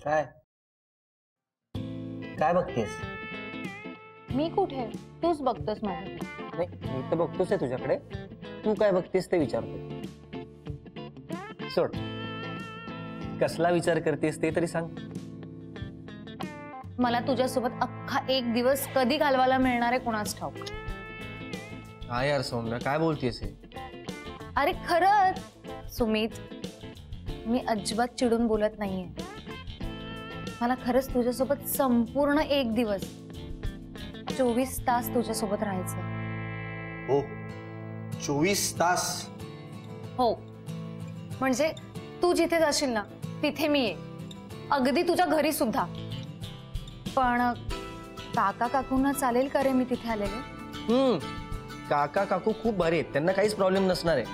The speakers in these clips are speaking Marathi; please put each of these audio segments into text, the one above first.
काय काय बघतेस? मी कुठे? तूच बघतोस माझं. नाही, मी तर बघतोच आहे तुझ्याकडे. तू काय बघतेस ते विचारतो. सोड, कसला विचार करतेस ते तरी सांग. मला तुझ्यासोबत अख्खा एक दिवस कधी घालवायला मिळणार आहे कोणास ठाऊक. हा यार सौम्या, काय बोलतेस हे? अरे खरंच सुमित, मी अजिबात चिडून बोलत नाहीये. मला खरंच तुझ्यासोबत संपूर्ण एक दिवस 24 तास तुझ्यासोबत राहायचं. हो, 24 तास? हो, म्हणजे तू जिथे जाशील ना तिथे मी ये, अगदी तुझ्या घरी सुद्धा. पण काका काकूंना चालेल का रे मी तिथे आलेले? काका काकू खूप भारी आहेत, त्यांना काहीच प्रॉब्लेम नसणार आहे.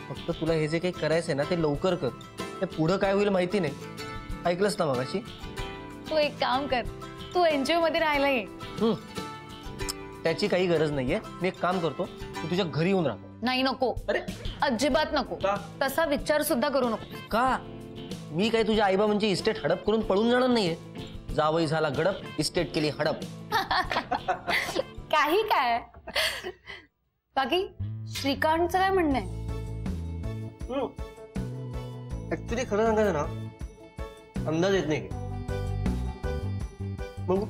फक्त तुला हे जे काही करायचंय ना ते लवकर कर. ते पुढं काय होईल माहिती नाही. ऐकलंस ना मगाशी? तू एक काम कर, तू एनजीओ मध्ये राहायला ये. त्याची काही गरज नाहीये. मी एक काम करतो, तू तुझ्या घरी येऊन राहतो. नाही, नको. अरे अजिबात नको. तसा विचार सुद्धा करू नको. का? मी काय तुझ्या आईबाबांची इस्टेट हडप करून पळून जाणार नाहीये. जावई झाला गडप, इस्टेट केली हडप. काही काय. बाकी श्रीकांतचं काय म्हणणं आहे? ऍक्च्युली खरं सांगायचं ना, अंदाज येत नाही बघू.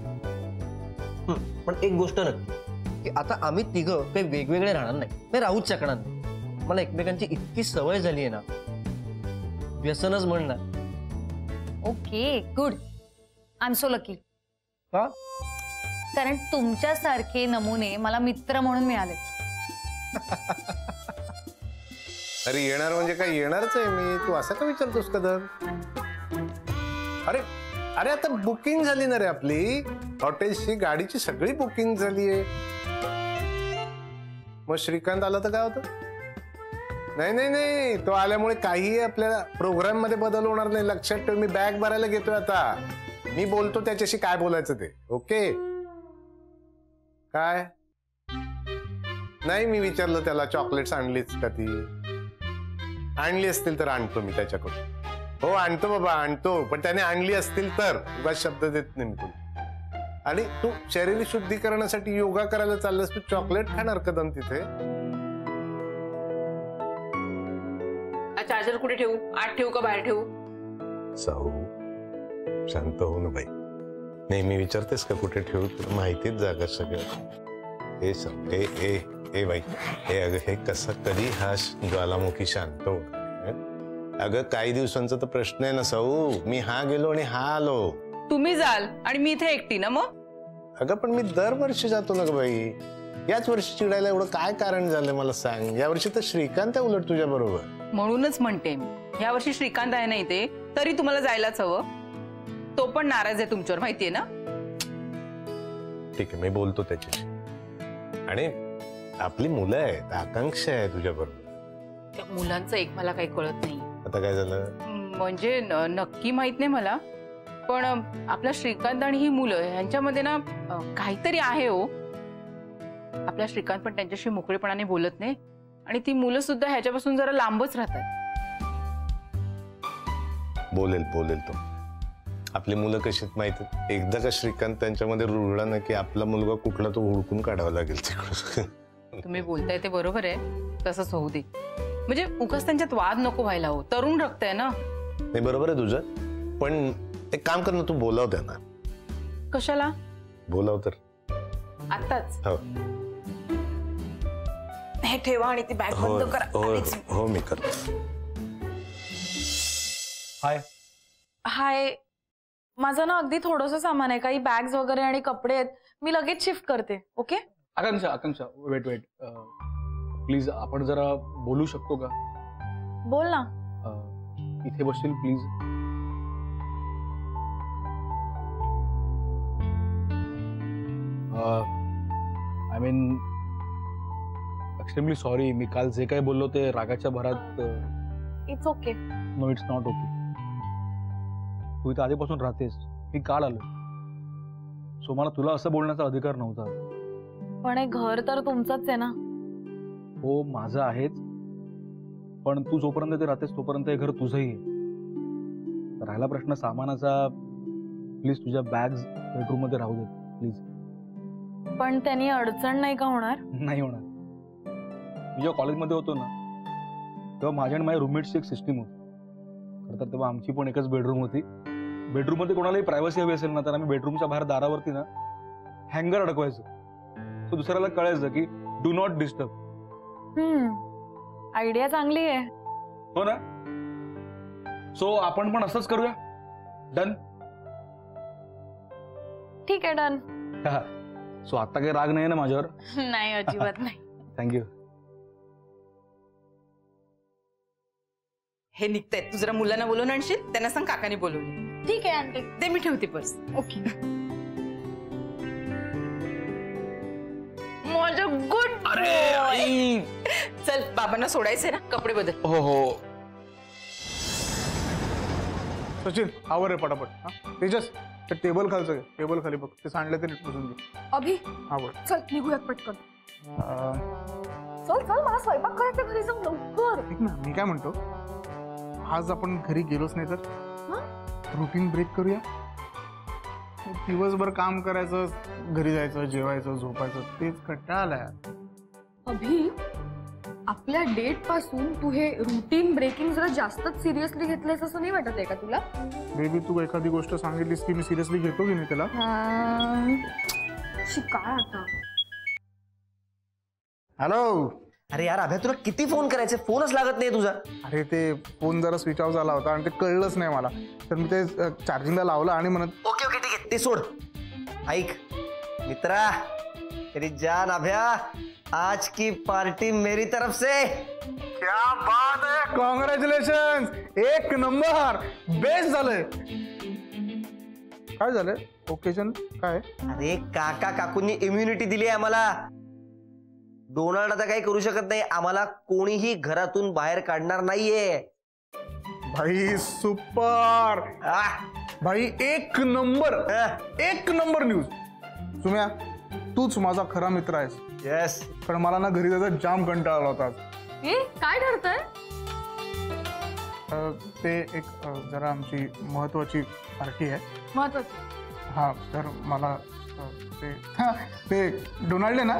पण एक गोष्ट नक्की की आता आम्ही तिघं काही वेगवेगळे राहणार नाही, राहूच शकणार नाही. मला एकमेकांची इतकी सवय झाली आहे ना, व्यसनच म्हणणार. Okay, good. I am so lucky. का? कारण तुमच्यासारखे नमुने मला मित्र म्हणून मिळाले. अरे येणार म्हणजे काय, येणारच आहे मी. तू असं का विचारतोस कदर? अरे अरे आता बुकिंग झाली ना रे आपली हॉटेलची, गाडीची सगळी बुकिंग झाली आहे. मग श्रीकांत आला तर काय होतं? नाही नाही नाही, तो आल्यामुळे काही आपल्याला प्रोग्राम मध्ये बदल होणार नाही. लक्षात ठेव, मी बॅग भरायला घेतोय आता. मी बोलतो त्याच्याशी काय बोलायचं ते. ओके? काय नाही, मी विचारलं त्याला चॉकलेट्स आणलीच का ती. आणली असतील तर आणतो मी त्याच्याकडून. हो आणतो बाबा, आणतो. पण त्याने आणली असतील तर. उगाच शब्द देत नाही मी तुला. आणि तू शरीर शुद्धीकरणासाठी योगा करायला चाललास, तू चॉकलेट खाणार कदम तिथे? चार्जर कुठे ठेवू? आत ठेवू का बाहेर ठेवू? साऊ शांत हो ना बाई. नेहमी विचारतेस का कुठे ठेवू? तुला माहितीच जागा सगळं. हे सांग, ए बाई, हे अगं हे कसं कधी हा ज्वालामुखी शांत हो? अगं काही दिवसांचा तर प्रश्न आहे ना साऊ. मी हा गेलो आणि हा आलो. तुम्ही जाल आणि मी इथे एकटी ना मग? अगं पण मी दरवर्षी जातो ना ग बाई. याच वर्षी चिडायला एवढं काय कारण झालं मला सांग? यावर्षी तर श्रीकांत आहे उलट तुझ्या बरोबर. म्हणूनच म्हणते मी, या वर्षी श्रीकांत आहे ना इथे, तरी तुम्हाला जायलाच हवं. तो पण नाराज आहे तुमच्यावर, माहितीये ना? ठीक आहे, मी बोलतो त्याच्याशी. आणि आपली मुलं आहेत, आकांक्षा आहे तुझ्या बरोबर. त्या मुलांचं एक मला काही कळत नाही. आता काय झालं? म्हणजे नक्की माहित नाही मला, पण आपला श्रीकांत आणि ही मुलं यांच्यामध्ये ना काहीतरी आहे हो. आपला श्रीकांत पण त्यांच्याशी मोकळेपणाने बोलत नाही आणि ती मुलं सुद्धा ह्याच्यापासून जरा लांबच राहतात. बोलेल तो. आपली मुलं कशी माहिती, एकदा का श्रीकांत त्यांच्यामध्ये रुळला ना की आपला मुलगा कुठला तो हुडकून काढावा लागेल तिकडून. तुम्ही बोलताय ते बरोबर आहे, तसंच होऊ दे. म्हणजे उगाच त्यांच्यात वाद नको व्हायला हो. तरुण रक्त आहे ना. नाही बरोबर आहे तुझं, पण एक काम कर ना, तू बोलाव त्यांना. कशाला बोलाव तर आताच? हो हे ठेवा आणि ती बॅग बंद करा. हो मी करतो. हाय, माझं ना अगदी थोडंसं सामान आहे, काही बॅग्स वगैरे आणि कपडे आहेत. मी लगेच शिफ्ट करते. ओके? आकांक्षा वेट प्लीज, आपण जरा बोलू शकतो का? बोल ना. इथे बसशील please? I mean extremely sorry. मी काल जे काही बोललो ते रागाच्या भरात. It's okay. No, it's not okay. तू इथे आधीपासून राहतेस, मी काल आलो, सो मला तुला असं बोलण्याचा अधिकार नव्हता. पण हे घर तर तुमचंच आहे ना. हो माझं आहेच, पण तू जोपर्यंत ते राहतेस तोपर्यंत हे घर तुझंही आहे. राहिला प्रश्न सामानाचा, प्लीज तुझ्या बॅग्स बेडरूम मध्ये राहू दे प्लीज. पण त्यांनी अडचण नाही का होणार? नाही होणार. मी जेव्हा कॉलेजमध्ये होतो ना तेव्हा माझ्या आणि माझ्या रूममेटची एक सिस्टीम होती. खरं तर तेव्हा आमची पण एकच बेडरूम होती. बेडरूममध्ये कोणालाही प्रायव्हसी हवी असेल ना तर आम्ही बेडरूमच्या बाहेर दारावरती ना हँगर अडकवायचो. तो दुसऱ्याला कळायचं की डू नॉट डिस्टर्ब. आयडिया चांगली आहे. हो ना. सो आपण पण असंच करूया. डन. ठीक आहे, डन. सो आता काही राग नाही ना माझ्यावर? नाही, अजिबात नाही. थँक्यू. हे निघतायत, तू जरा मुलांना बोलवून आणशील, त्यांना सांग काकाने बोलवली. ठीक आहे आंटी. ते मी ठेवते पर्स. ओके. माझं गुड. चल बाबांना सोडायचंय ना, कपडे बदल. हो हो. सचिन आवर रे पटापट. तेजस ते टेबल खालचं टेबल खाली बघ, ते सांडलं ते नीट बसून घे. अभि आवर. चल निघूयात पटकन. चल चल, मला स्वयंपाक करायचं घरी जाऊन लवकर. ठीक ना. मी काय म्हणतो, आज आपण घरी गेलोच नाही तर रुटीन ब्रेक करूया. दिवसभर काम करायचं, घरी जायचं, जेवायचं, झोपायचं, तेच कंटाळा आलाय. अभि, आपल्या डेट पासून तू हे रुटीन ब्रेकिंग जरा जास्तच सिरियसली घेतलंयस असं नाही वाटत आहे का तुला? बेबी तू एखादी गोष्ट सांगितलीस की मी सिरियसली घेतो की नाही त्याला? काय आता? हॅलो. अरे यार अभ्या, तुला किती फोन करायचे, फोनच लागत नाही तुझा. अरे ते फोन जरा स्विच ऑफ झाला होता आणि ते कळलंच नाही मला, तर मी ते चार्जिंगला लावलं आणि म्हणत. ओके ओके ठीक आहे, ते सोड. ऐक मित्रा, तेरी जान अभ्या, आज की पार्टी मेरी तरफ से. क्या बात है, कॉंग्रॅच्युलेशन, एक नंबर, बेस्ट झालंय. काय झालंय ओकेजन काय? अरे काका काकूंनी इम्युनिटी दिली आहे आम्हाला. डोनाल्ड आता काही करू शकत नाही, आम्हाला कोणीही घरातून बाहेर काढणार नाहीये. भाई सुपर. भाई एक नंबर, एक नंबर न्यूज. सुम्या तूच माझा खरा मित्र आहेस. येस. पण मला ना घरी जायचा जाम कंटाळा आला होता. काय ठरतंय? ते एक जरा आमची महत्वाची पार्टी आहे. महत्वाचं? हा, तर मला ते डोनाल्ड आहे ना,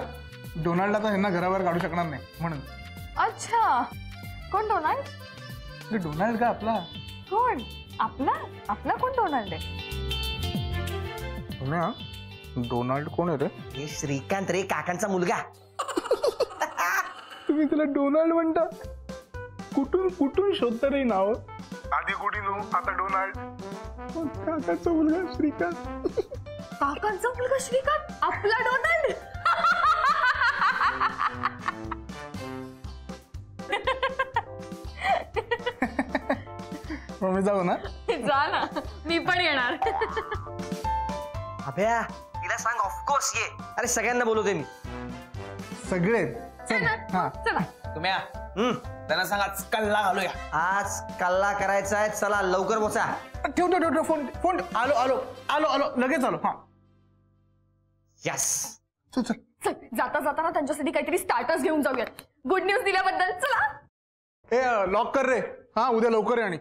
डोनाल्ड आता ह्यांना घराबाहेर काढू शकणार नाही म्हणून. अच्छा, कोण डोनाल्ड? डोनाल्ड का आपला? कोण आपला? आपला कोण डोनाल्ड आहे? डोनाल्ड कोण आहे रे? हे श्रीकांत रे, काकांचा मुलगा. तुम्ही त्याला डोनाल्ड म्हणता? कुठून कुठून शोधता रे नाव? आधी गुडीनो, आता डोनाल्ड. काकांचा मुलगा श्रीकांत. काकांचा मुलगा श्रीकांत, आपला डोनाल्ड. मग मी जाऊ ना? जा ना, मी पण येणार. अभ्या तिला सांग ऑफकोर्स ये. अरे सगळ्यांना बोलवते मी. सगळे चल. हा तुम्ही त्यांना सांग आज कल्ला घालूया. आज कल्ला करायचा आहे, चला लवकर पोचा. ठेव फोन फोन. आलो आलो आलो आलो लगेच आलो. हा यस. चल चल चल, जाता जाताना त्यांच्यासाठी काहीतरी स्टार्टर्स घेऊन जाऊयात. गुड न्यूज दिल्याबद्दल. चला. ए लॉक कर रे. हा उद्या लवकर ये. आणि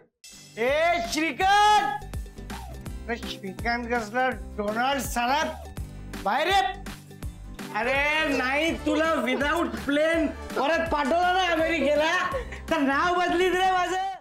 ए श्रीकांत, श्रीकांत कसला डोनाल्ड सालात बाहेर ये. अरे नाही, तुला विदाऊट प्लेन परत पाठवलं ना अमेरिकेला, तर नाव बदली रे माझं.